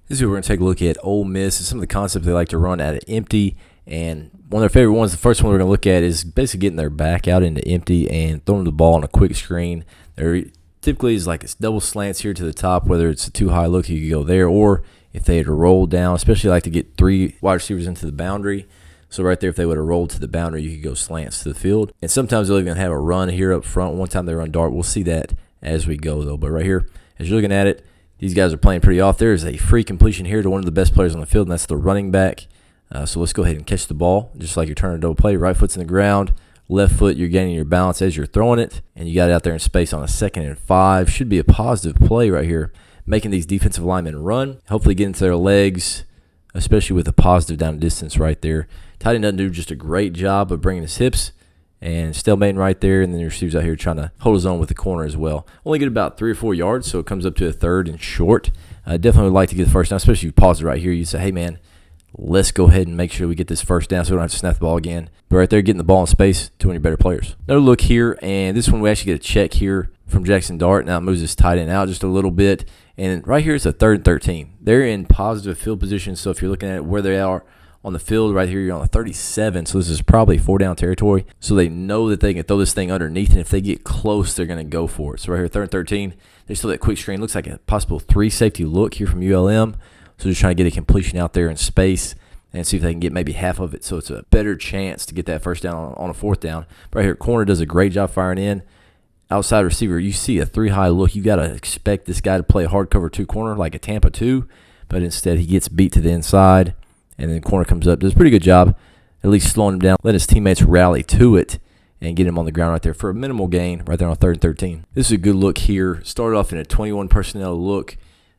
This is where we're going to take a look at Ole Miss and some of the concepts they like to run at an empty. And one of their favorite ones, the first one we're going to look at, is basically getting their back out into empty and throwing the ball on a quick screen. There typically is like it's double slants here to the top, whether it's a too high look, you could go there, or if they had to roll down, especially like to get three wide receivers into the boundary. So right there, if they would have rolled to the boundary, you could go slants to the field. And sometimes they'll even have a run here up front. One time they run dart. We'll see that as we go, though. But right here, as you're looking at it, these guys are playing pretty off. There is a free completion here to one of the best players on the field, and that's the running back. So let's go ahead and catch the ball, just like you're turning a double play. Right foot's in the ground. Left foot, you're gaining your balance as you're throwing it, and you got it out there in space on a 2nd and 5. Should be a positive play right here, making these defensive linemen run, hopefully get into their legs, especially with a positive down distance right there. Tight end doesn't do just a great job of bringing his hips and stalemating right there, and then your receiver's out here trying to hold his own with the corner as well. Only get about 3 or 4 yards, so it comes up to a 3rd and short. I definitely would like to get the first down, especially if you pause it right here. You say, hey, man, let's go ahead and make sure we get this first down so we don't have to snap the ball again. But right there, getting the ball in space to one of your better players. Another look here, and this one we actually get a check here from Jackson Dart. Now it moves this tight end out just a little bit. And right here it's a 3rd and 13. They're in positive field position, so if you're looking at where they are on the field, right here you're on the 37, so this is probably 4-down territory. So they know that they can throw this thing underneath, and if they get close, they're going to go for it. So right here, 3rd and 13, they still that quick screen. Looks like a possible 3-safety look here from ULM. So just trying to get a completion out there in space and see if they can get maybe half of it, so it's a better chance to get that first down on a 4th down. Right here, corner does a great job firing in. Outside receiver, you see a 3-high look. You got to expect this guy to play a hard cover 2 corner like a Tampa 2, but instead he gets beat to the inside, and then corner comes up. Does a pretty good job at least slowing him down, let his teammates rally to it, and get him on the ground right there for a minimal gain right there on 3rd and 13. This is a good look here. Started off in a 21 personnel look,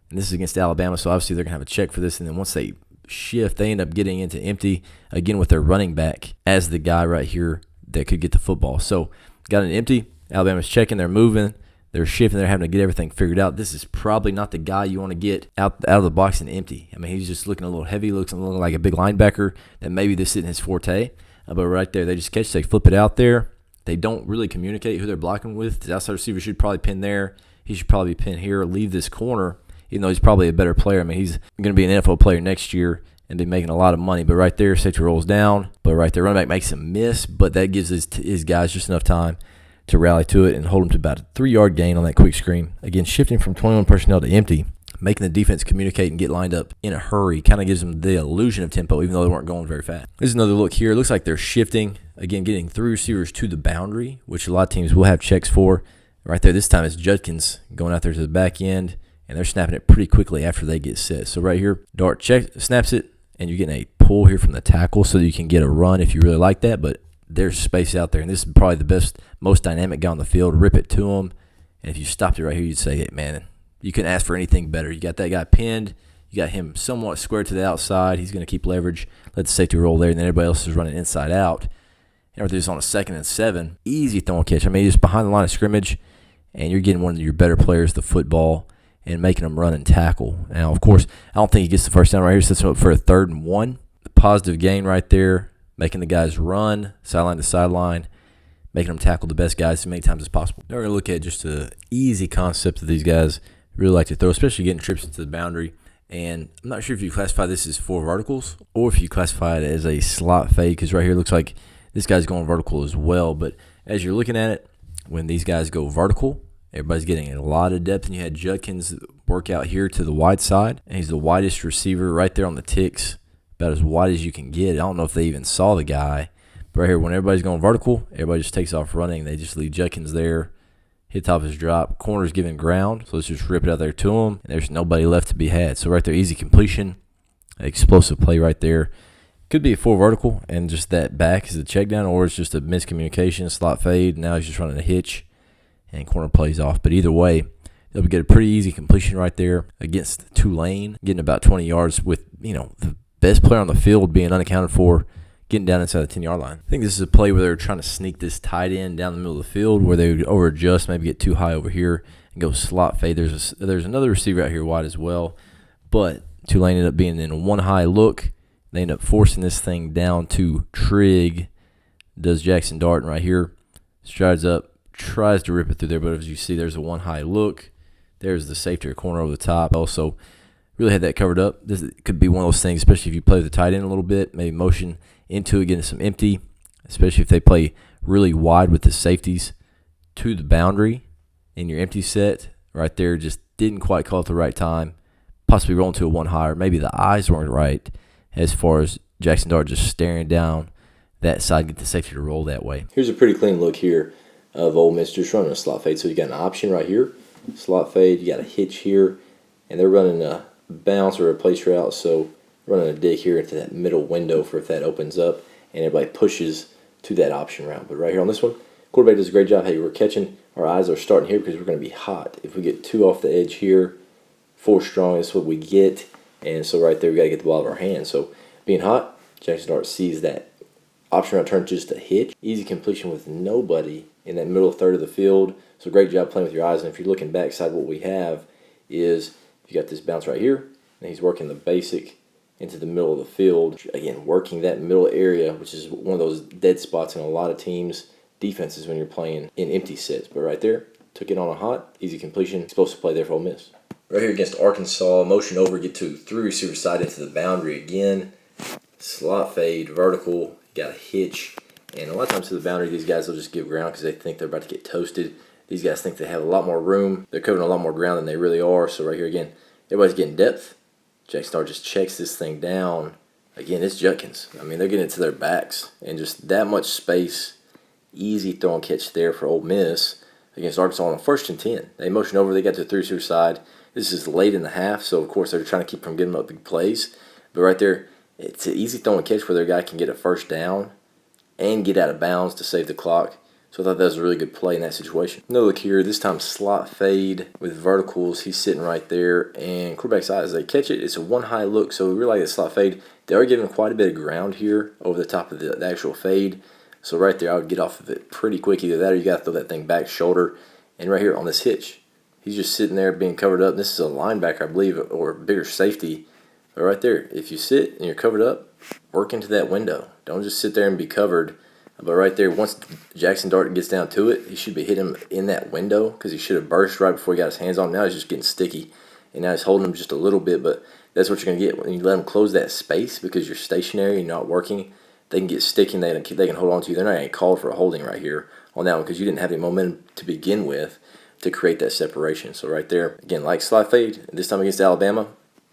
and this is against Alabama, so obviously they're going to have a check for this, and then once they shift, they end up getting into empty again with their running back as the guy right here that could get the football. So got an empty. Alabama's checking, they're moving, they're shifting, they're having to get everything figured out. This is probably not the guy you want to get out of the box and empty. I mean, he's just looking a little heavy, looks a little like a big linebacker that maybe this isn't his forte. But right there, they just catch, they flip it out there. They don't really communicate who they're blocking with. The outside receiver should probably pin there. He should probably pin here, leave this corner, even though he's probably a better player. I mean, he's going to be an NFL player next year and be making a lot of money. But right there, safety rolls down. But right there, running back makes him miss, but that gives his guys just enough time to rally to it and hold him to about a 3-yard gain on that quick screen. Again, shifting from 21 personnel to empty, making the defense communicate and get lined up in a hurry, kind of gives them the illusion of tempo, even though they weren't going very fast. This is another look here. It looks like they're shifting, again, getting 3 receivers to the boundary, which a lot of teams will have checks for. Right there, this time it's Judkins going out there to the back end, and they're snapping it pretty quickly after they get set. So right here, Dart snaps it, and you're getting a pull here from the tackle so that you can get a run if you really like that, but there's space out there, and this is probably the best, most dynamic guy on the field. Rip it to him, and if you stopped it right here, you'd say, hey, man, you couldn't ask for anything better. You got that guy pinned. You got him somewhat square to the outside. He's going to keep leverage. Let the safety roll there, and then everybody else is running inside out. And this on a 2nd and 7. Easy throwing catch. I mean, just behind the line of scrimmage, and you're getting one of your better players the football and making them run and tackle. Now, of course, I don't think he gets the first down right here. Sets him up for a 3rd and 1. The positive gain right there, making the guys run sideline to sideline, making them tackle the best guys as many times as possible. Now we're going to look at just an easy concept that these guys really like to throw, especially getting trips into the boundary. And I'm not sure if you classify this as 4 verticals or if you classify it as a slot fade, because right here it looks like this guy's going vertical as well. But as you're looking at it, when these guys go vertical, everybody's getting a lot of depth. And you had Judkins work out here to the wide side, and he's the widest receiver right there on the ticks, about as wide as you can get. I don't know if they even saw the guy. But right here, when everybody's going vertical, everybody just takes off running. They just leave Judkins there, hit top of his drop. Corner's giving ground, so let's just rip it out there to him. And there's nobody left to be had. So right there, easy completion, explosive play right there. Could be a 4 vertical, and just that back is a check down, or it's just a miscommunication, slot fade. Now he's just running a hitch, and corner plays off. But either way, they'll get a pretty easy completion right there against Tulane, getting about 20 yards with, the best player on the field being unaccounted for, getting down inside the 10-yard line. I think this is a play where they're trying to sneak this tight end down the middle of the field, where they would over-adjust, maybe get too high over here and go slot fade. There's another receiver out here wide as well, but Tulane ended up being in a 1-high look. They end up forcing this thing down to Trigg. Does Jackson Dart right here. Strides up, tries to rip it through there, but as you see, there's a 1-high look. There's the safety or corner over the top. Also, really had that covered up. This could be one of those things, especially if you play with the tight end a little bit, maybe motion into it, getting some empty, especially if they play really wide with the safeties to the boundary in your empty set. Right there, just didn't quite call at the right time. Possibly rolling to a one higher. Maybe the eyes weren't right as far as Jackson Dart just staring down that side, get the safety to roll that way. Here's a pretty clean look here of Ole Miss just running a slot fade. So you got an option right here, slot fade. You got a hitch here, and they're running a bounce or a place route. So running a dig here into that middle window for if that opens up, and everybody pushes to that option route. But right here on this one, quarterback does a great job. Hey, we're catching. Our eyes are starting here because we're going to be hot. If we get 2 off the edge here, 4 strong, that's what we get. And so right there, we got to get the ball out of our hands. So being hot, Jackson Dart sees that option route turn just a hitch. Easy completion with nobody in that middle third of the field. So great job playing with your eyes. And if you're looking backside, what we have is you got this bounce right here, and he's working the basic into the middle of the field. Again, working that middle area, which is one of those dead spots in a lot of teams' defenses when you're playing in empty sets. But right there, took it on a hot, easy completion. Explosive play there for Ole Miss. Right here against Arkansas, motion over, get to 3 receiver side into the boundary again. Slot fade, vertical, got a hitch. And a lot of times to the boundary, these guys will just give ground because they think they're about to get toasted. These guys think they have a lot more room. They're covering a lot more ground than they really are. So right here again, everybody's getting depth. Jackson Dart just checks this thing down. Again, it's Judkins. I mean, they're getting it to their backs. And just that much space. Easy throw and catch there for Ole Miss against Arkansas on the 1st and 10. They motion over. They got to the 3 receiver side. This is late in the half, so of course they're trying to keep from giving up big plays. But right there, it's an easy throw and catch where their guy can get a first down and get out of bounds to save the clock. So I thought that was a really good play in that situation. Another look here, this time slot fade with verticals. He's sitting right there, and quarterback's eyes, they catch it. It's a one high look, so we really like the slot fade. They are giving quite a bit of ground here over the top of the actual fade. So right there, I would get off of it pretty quick. Either that or you got to throw that thing back shoulder. And right here on this hitch, he's just sitting there being covered up. This is a linebacker, I believe, or a bigger safety. But right there, if you sit and you're covered up, work into that window. Don't just sit there and be covered. But right there, once Jackson Dart gets down to it, he should be hitting him in that window because he should have burst right before he got his hands on him. Now he's just getting sticky. And now he's holding him just a little bit. But that's what you're going to get when you let him close that space because you're stationary and not working. They can get sticky and they can hold on to you. They're not getting called for a holding right here on that one because you didn't have any momentum to begin with to create that separation. So right there, again, like slot fade, this time against Alabama,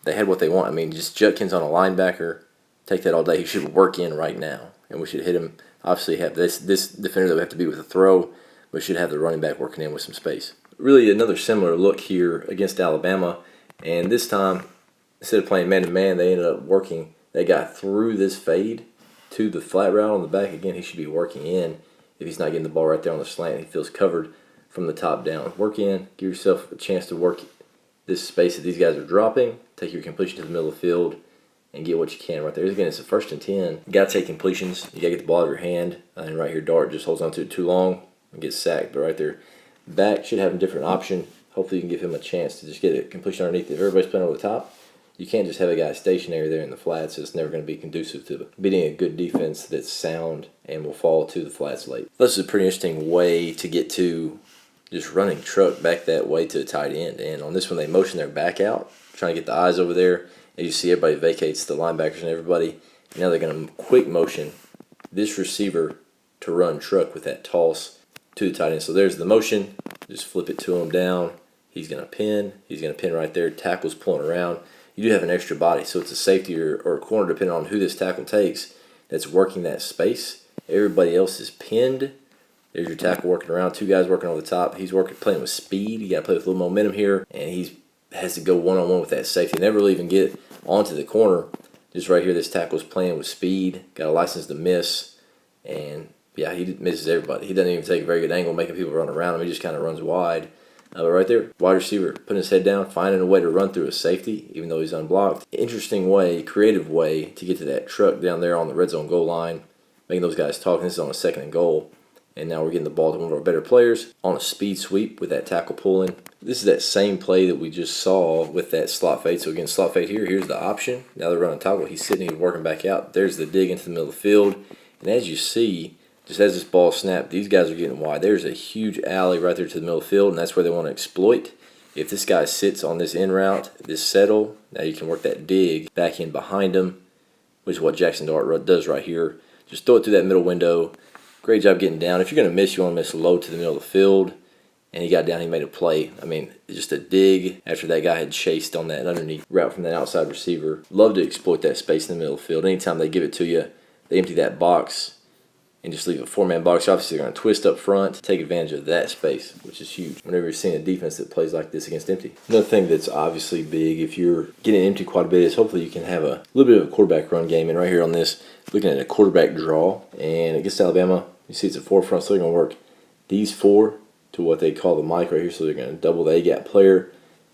they had what they want. I mean, just Judkins on a linebacker, take that all day. He should work in right now, and we should hit him. Obviously, have this defender that we have to beat with a throw. We should have the running back working in with some space. Really, another similar look here against Alabama, and this time, instead of playing man-to-man, they ended up working. They got through this fade to the flat route on the back. Again, he should be working in if he's not getting the ball right there on the slant. He feels covered from the top down. Work in, give yourself a chance to work this space that these guys are dropping. Take your completion to the middle of the field and get what you can right there. Again, it's a 1st and 10. You got to take completions. You got to get the ball out of your hand. And right here, Dart just holds on to it too long and gets sacked. But right there, back should have a different option. Hopefully you can give him a chance to just get a completion underneath. If everybody's playing over the top, you can't just have a guy stationary there in the flats. It's never going to be conducive to beating a good defense that's sound and will fall to the flats late. This is a pretty interesting way to get to just running truck back that way to the tight end. And on this one, they motion their back out, trying to get the eyes over there. As you see, everybody vacates, the linebackers and everybody. And now they're going to quick motion this receiver to run truck with that toss to the tight end. So there's the motion. Just flip it to him down. He's going to pin. He's going to pin right there. Tackle's pulling around. You do have an extra body, so it's a safety or a corner, depending on who this tackle takes, that's working that space. Everybody else is pinned. There's your tackle working around. 2 guys working on the top. He's playing with speed. You got to play with a little momentum here, and he has to go one-on-one with that safety. Never really even get onto the corner. Just right here, this tackle's playing with speed. Got a license to miss, and yeah, he misses everybody. He doesn't even take a very good angle, making people run around him. He just kind of runs wide. But right there, wide receiver, putting his head down, finding a way to run through a safety, even though he's unblocked. Interesting way, creative way to get to that truck down there on the red zone goal line, making those guys talk. This is on a 2nd and goal. And now we're getting the ball to one of our better players on a speed sweep with that tackle pulling. This is that same play that we just saw with that slot fade. So again, slot fade here. Here's the option. Now they're running tackle. He's sitting, he's working back out. There's the dig into the middle of the field. And as you see, just as this ball snapped, these guys are getting wide. There's a huge alley right there to the middle of the field, and that's where they want to exploit. If this guy sits on this in route, this settle, now you can work that dig back in behind him, which is what Jackson Dart does right here. Just throw it through that middle window. Great job getting down. If you're going to miss, you want to miss low to the middle of the field. And he got down, he made a play. I mean, just a dig after that guy had chased on that underneath route from that outside receiver. Love to exploit that space in the middle of the field. Anytime they give it to you, they empty that box and just leave a four-man box. Obviously, they're going to twist up front, take advantage of that space, which is huge whenever you're seeing a defense that plays like this against empty. Another thing that's obviously big, if you're getting empty quite a bit, is hopefully you can have a little bit of a quarterback run game. And right here on this, looking at a quarterback draw, and against Alabama, you see it's a forefront, so they're going to work these four to what they call the mic right here, so they're going to double the A-gap player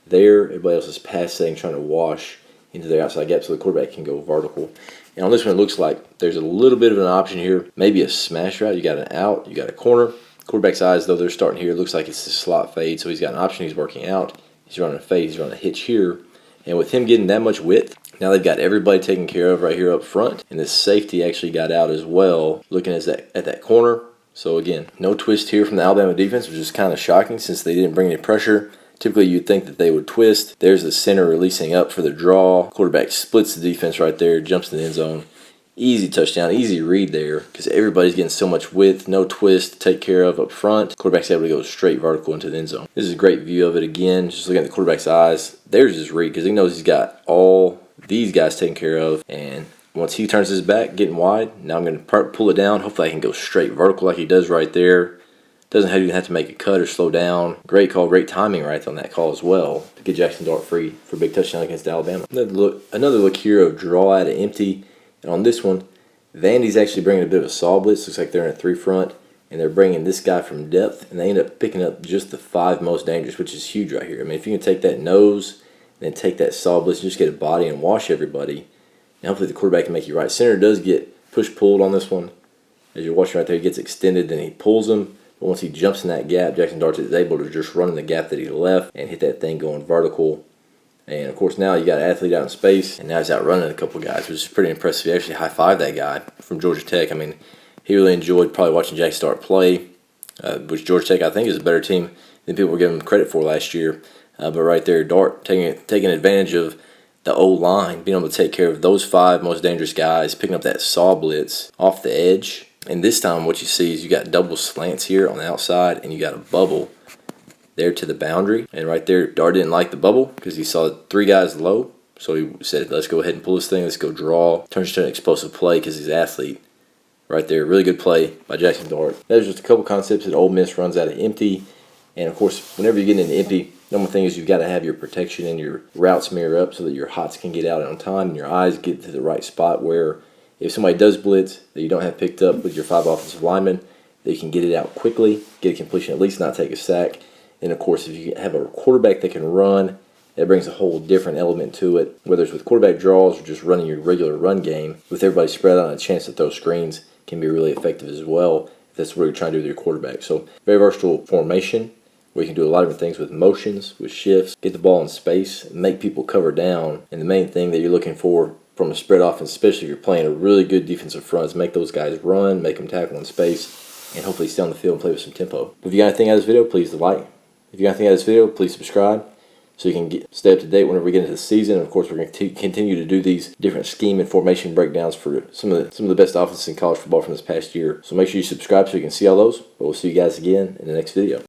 there. Everybody else is pass setting, trying to wash into their outside gap so the quarterback can go vertical. And on this one, it looks like there's a little bit of an option here, maybe a smash route. You got an out, you got a corner. Quarterback's eyes, though, they're starting here. It looks like it's a slot fade, so he's got an option. He's working out. He's running a fade. He's running a hitch here. And with him getting that much width, now they've got everybody taken care of right here up front. And this safety actually got out as well, looking at that corner. So again, no twist here from the Alabama defense, which is kind of shocking since they didn't bring any pressure. Typically, you'd think that they would twist. There's the center releasing up for the draw. Quarterback splits the defense right there, jumps in the end zone. Easy touchdown, easy read there because everybody's getting so much width, no twist to take care of up front. Quarterback's able to go straight vertical into the end zone. This is a great view of it again. Just looking at the quarterback's eyes. There's his read because he knows he's got all these guys taken care of. And once he turns his back, getting wide, now I'm going to pull it down. Hopefully I can go straight vertical like he does right there. Doesn't even have to make a cut or slow down. Great call, great timing right on that call as well to get Jackson Dart free for a big touchdown against Alabama. Another look here of draw out of empty. And on this one, Vandy's actually bringing a bit of a saw blitz. Looks like they're in a three front. And they're bringing this guy from depth. And they end up picking up just the 5 most dangerous, which is huge right here. I mean, if you can take that nose and then take that saw blitz and just get a body and wash everybody, and hopefully the quarterback can make you right. Center does get push-pulled on this one. As you're watching right there, he gets extended, then he pulls him. But once he jumps in that gap, Jackson Dart is able to just run in the gap that he left and hit that thing going vertical. And, of course, now you got an athlete out in space, and now he's out running a couple guys, which is pretty impressive. He actually high-fived that guy from Georgia Tech. I mean, he really enjoyed probably watching Jackson Dart play, which Georgia Tech, I think, is a better team than people were giving him credit for last year. But right there, Dart taking advantage of the O-line, being able to take care of those 5 most dangerous guys, picking up that saw blitz off the edge. And this time what you see is you got double slants here on the outside, and you got a bubble there to the boundary. And right there, Dart didn't like the bubble because he saw 3 guys low. So he said, let's go ahead and pull this thing. Let's go draw. Turns into an explosive play because he's an athlete. Right there, really good play by Jackson Dart. There's just a couple concepts that Ole Miss runs out of empty. And, of course, whenever you get into empty, number one thing is you've got to have your protection and your routes mirror up so that your hots can get out on time and your eyes get to the right spot where if somebody does blitz that you don't have picked up with your 5 offensive linemen, that you can get it out quickly, get a completion, at least not take a sack. And, of course, if you have a quarterback that can run, that brings a whole different element to it, whether it's with quarterback draws or just running your regular run game. With everybody spread out, a chance to throw screens can be really effective as well if that's what you're trying to do with your quarterback. So, very versatile formation where you can do a lot of different things with motions, with shifts, get the ball in space, make people cover down. And the main thing that you're looking for from a spread offense, especially if you're playing a really good defensive front, is make those guys run, make them tackle in space, and hopefully stay on the field and play with some tempo. If you got anything out of this video, please like. If you got anything out of this video, please subscribe so you can stay up to date whenever we get into the season. And of course, we're going to continue to do these different scheme and formation breakdowns for some of the best offenses in college football from this past year. So make sure you subscribe so you can see all those. But we'll see you guys again in the next video.